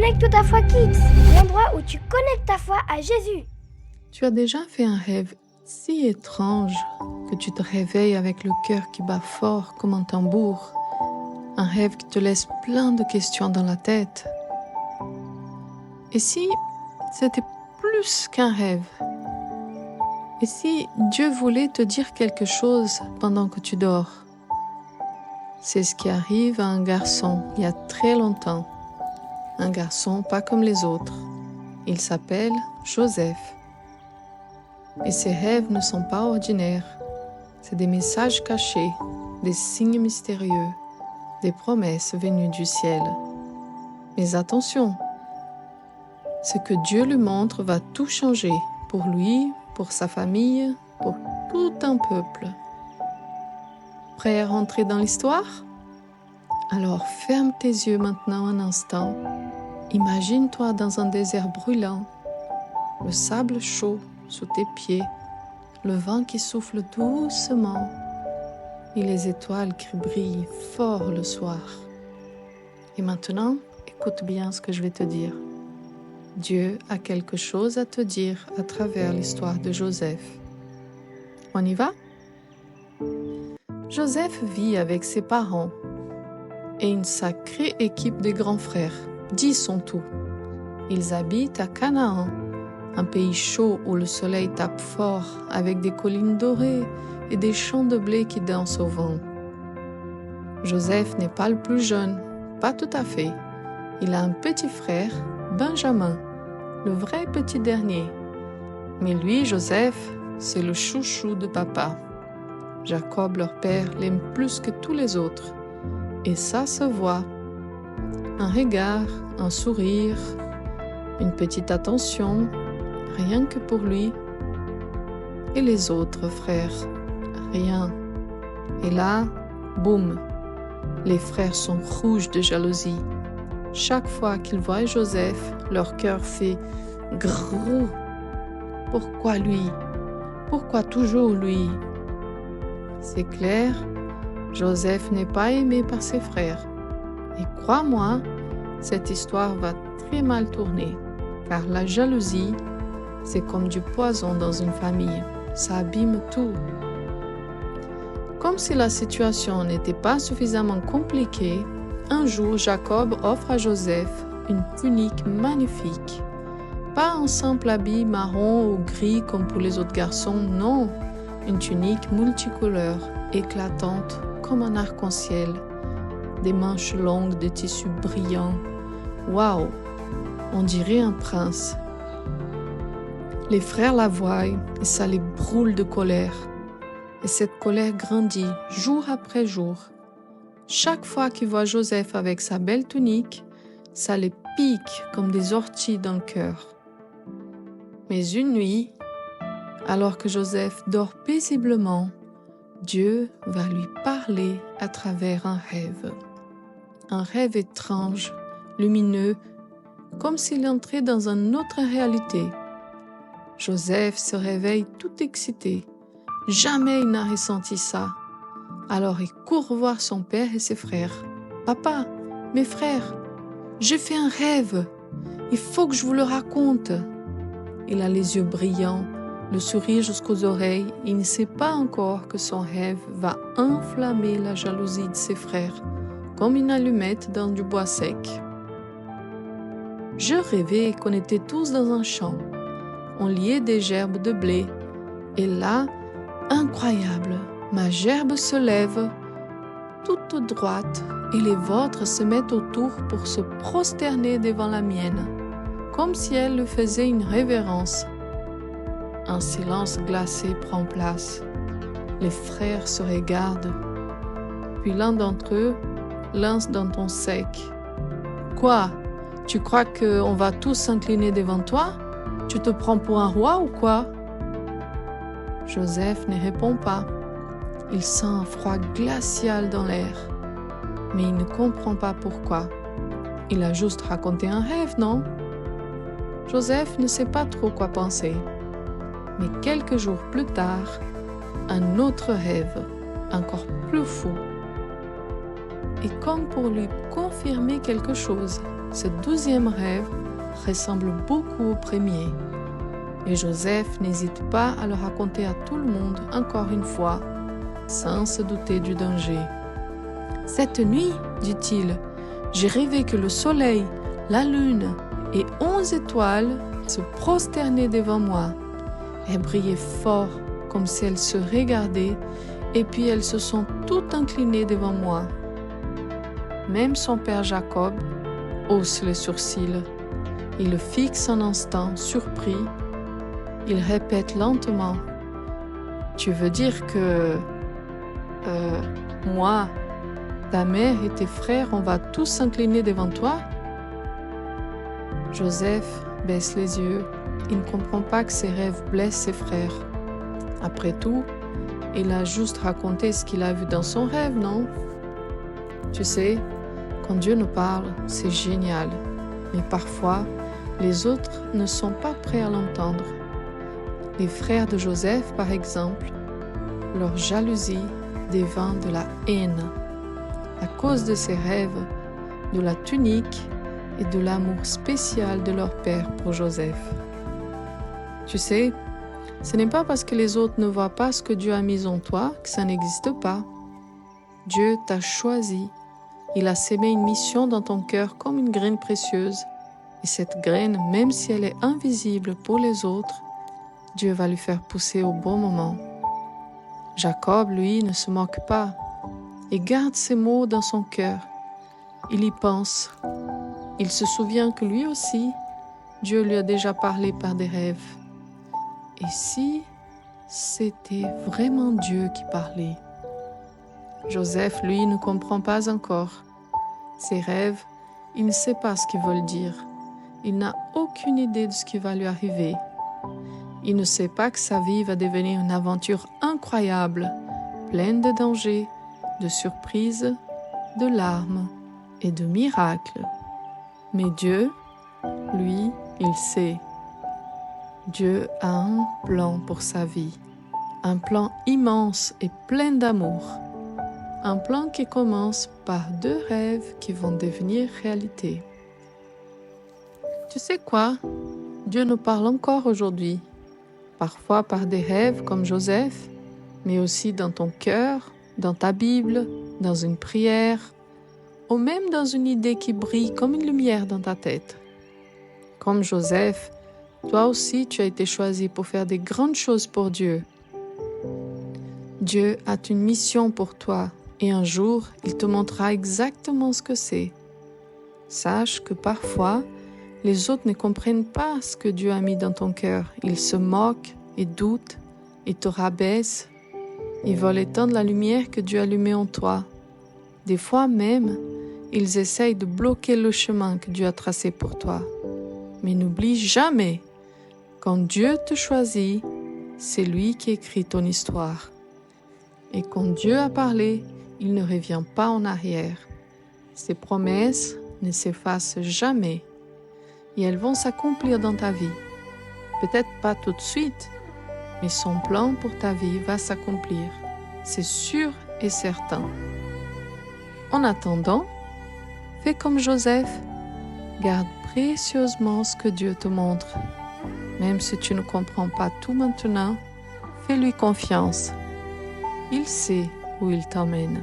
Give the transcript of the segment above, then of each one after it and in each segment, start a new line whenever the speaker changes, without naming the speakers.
Connecte ta foi Kids, l'endroit où tu connectes ta foi à Jésus.
Tu as déjà fait un rêve si étrange que tu te réveilles avec le cœur qui bat fort comme un tambour. Un rêve qui te laisse plein de questions dans la tête. Et si c'était plus qu'un rêve? Et si Dieu voulait te dire quelque chose pendant que tu dors? C'est ce qui arrive à un garçon il y a très longtemps. Un garçon pas comme les autres. Il s'appelle Joseph. Et ses rêves ne sont pas ordinaires. C'est des messages cachés, des signes mystérieux, des promesses venues du ciel. Mais attention, ce que Dieu lui montre va tout changer pour lui, pour sa famille, pour tout un peuple. Prêt à rentrer dans l'histoire? Alors ferme tes yeux maintenant un instant. Imagine-toi dans un désert brûlant, le sable chaud sous tes pieds, le vent qui souffle doucement et les étoiles qui brillent fort le soir. Et maintenant, écoute bien ce que je vais te dire. Dieu a quelque chose à te dire à travers l'histoire de Joseph. On y va? Joseph vit avec ses parents et une sacrée équipe de grands frères, 10 en tout. Ils habitent à Canaan, un pays chaud où le soleil tape fort avec des collines dorées et des champs de blé qui dansent au vent. Joseph n'est pas le plus jeune, pas tout à fait. Il a un petit frère, Benjamin, le vrai petit dernier. Mais lui, Joseph, c'est le chouchou de papa. Jacob, leur père, l'aime plus que tous les autres. Et ça se voit. Un regard, un sourire, une petite attention, rien que pour lui. Et les autres frères, rien. Et là, boum, les frères sont rouges de jalousie. Chaque fois qu'ils voient Joseph, leur cœur fait grrr. Pourquoi lui? Pourquoi toujours lui? C'est clair, Joseph n'est pas aimé par ses frères. Et crois-moi, cette histoire va très mal tourner, car la jalousie, c'est comme du poison dans une famille. Ça abîme tout. Comme si la situation n'était pas suffisamment compliquée, un jour, Jacob offre à Joseph une tunique magnifique. Pas un simple habit marron ou gris comme pour les autres garçons, non. Une tunique multicolore, éclatante comme un arc-en-ciel. Des manches longues de tissu brillant. Waouh! On dirait un prince. Les frères la voient et ça les brûle de colère. Et cette colère grandit jour après jour. Chaque fois qu'ils voient Joseph avec sa belle tunique, ça les pique comme des orties dans le cœur. Mais une nuit, alors que Joseph dort paisiblement, Dieu va lui parler à travers un rêve. Un rêve étrange, lumineux, comme s'il entrait dans une autre réalité. Joseph se réveille tout excité. Jamais il n'a ressenti ça. Alors il court voir son père et ses frères. « Papa, mes frères, j'ai fait un rêve. Il faut que je vous le raconte. » Il a les yeux brillants, le sourire jusqu'aux oreilles. Il ne sait pas encore que son rêve va enflammer la jalousie de ses frères, comme une allumette dans du bois sec. Je rêvais qu'on était tous dans un champ. On liait des gerbes de blé. Et là, incroyable, ma gerbe se lève, toute droite, et les vôtres se mettent autour pour se prosterner devant la mienne, comme si elle lui faisait une révérence. Un silence glacé prend place. Les frères se regardent. Puis l'un d'entre eux lance d'un ton sec. « Quoi? Tu crois qu'on va tous s'incliner devant toi? Tu te prends pour un roi ou quoi ?» Joseph ne répond pas. Il sent un froid glacial dans l'air. Mais il ne comprend pas pourquoi. Il a juste raconté un rêve, non? Joseph ne sait pas trop quoi penser. Mais quelques jours plus tard, un autre rêve, encore plus fou. est comme pour lui confirmer quelque chose. Ce 12e rêve ressemble beaucoup au premier. Et Joseph n'hésite pas à le raconter à tout le monde encore une fois, sans se douter du danger. « Cette nuit, dit-il, j'ai rêvé que le soleil, la lune et 11 étoiles se prosternaient devant moi. Elles brillaient fort comme si elles se regardaient et puis elles se sont toutes inclinées devant moi. » Même son père Jacob hausse les sourcils. Il le fixe un instant, surpris. Il répète lentement. « Tu veux dire que... moi, ta mère et tes frères, on va tous s'incliner devant toi ?» Joseph baisse les yeux. Il ne comprend pas que ses rêves blessent ses frères. Après tout, il a juste raconté ce qu'il a vu dans son rêve, non? Tu sais, quand Dieu nous parle, c'est génial. Mais parfois, les autres ne sont pas prêts à l'entendre. Les frères de Joseph, par exemple, leur jalousie devint de la haine à cause de ses rêves, de la tunique et de l'amour spécial de leur père pour Joseph. Tu sais, ce n'est pas parce que les autres ne voient pas ce que Dieu a mis en toi que ça n'existe pas. Dieu t'a choisi. Il a sémé une mission dans ton cœur comme une graine précieuse. Et cette graine, même si elle est invisible pour les autres, Dieu va lui faire pousser au bon moment. Jacob, lui, ne se moque pas et garde ces mots dans son cœur. Il y pense. Il se souvient que lui aussi, Dieu lui a déjà parlé par des rêves. Et si c'était vraiment Dieu qui parlait? Joseph, lui, ne comprend pas encore. Ses rêves, il ne sait pas ce qu'ils veulent dire. Il n'a aucune idée de ce qui va lui arriver. Il ne sait pas que sa vie va devenir une aventure incroyable, pleine de dangers, de surprises, de larmes et de miracles. Mais Dieu, lui, il sait. Dieu a un plan pour sa vie, un plan immense et plein d'amour. Un plan qui commence par 2 rêves qui vont devenir réalité. Tu sais quoi? Dieu nous parle encore aujourd'hui, parfois par des rêves comme Joseph, mais aussi dans ton cœur, dans ta Bible, dans une prière, ou même dans une idée qui brille comme une lumière dans ta tête. Comme Joseph, toi aussi tu as été choisi pour faire des grandes choses pour Dieu. Dieu a une mission pour toi. Et un jour, il te montrera exactement ce que c'est. Sache que parfois, les autres ne comprennent pas ce que Dieu a mis dans ton cœur. Ils se moquent et doutent et te rabaissent. Ils veulent éteindre la lumière que Dieu a allumée en toi. Des fois même, ils essayent de bloquer le chemin que Dieu a tracé pour toi. Mais n'oublie jamais, quand Dieu te choisit, c'est lui qui écrit ton histoire. Et quand Dieu a parlé, il ne revient pas en arrière. Ses promesses ne s'effacent jamais et elles vont s'accomplir dans ta vie. Peut-être pas tout de suite, mais son plan pour ta vie va s'accomplir. C'est sûr et certain. En attendant, fais comme Joseph. Garde précieusement ce que Dieu te montre. Même si tu ne comprends pas tout maintenant, fais-lui confiance. Il sait où il t'emmène.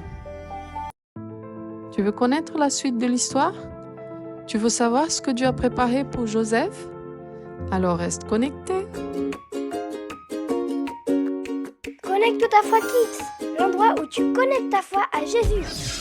Tu veux connaître la suite de l'histoire? Tu veux savoir ce que Dieu a préparé pour Joseph? Alors reste connecté.
Connecte ta foi Kids, l'endroit où tu connectes ta foi à Jésus.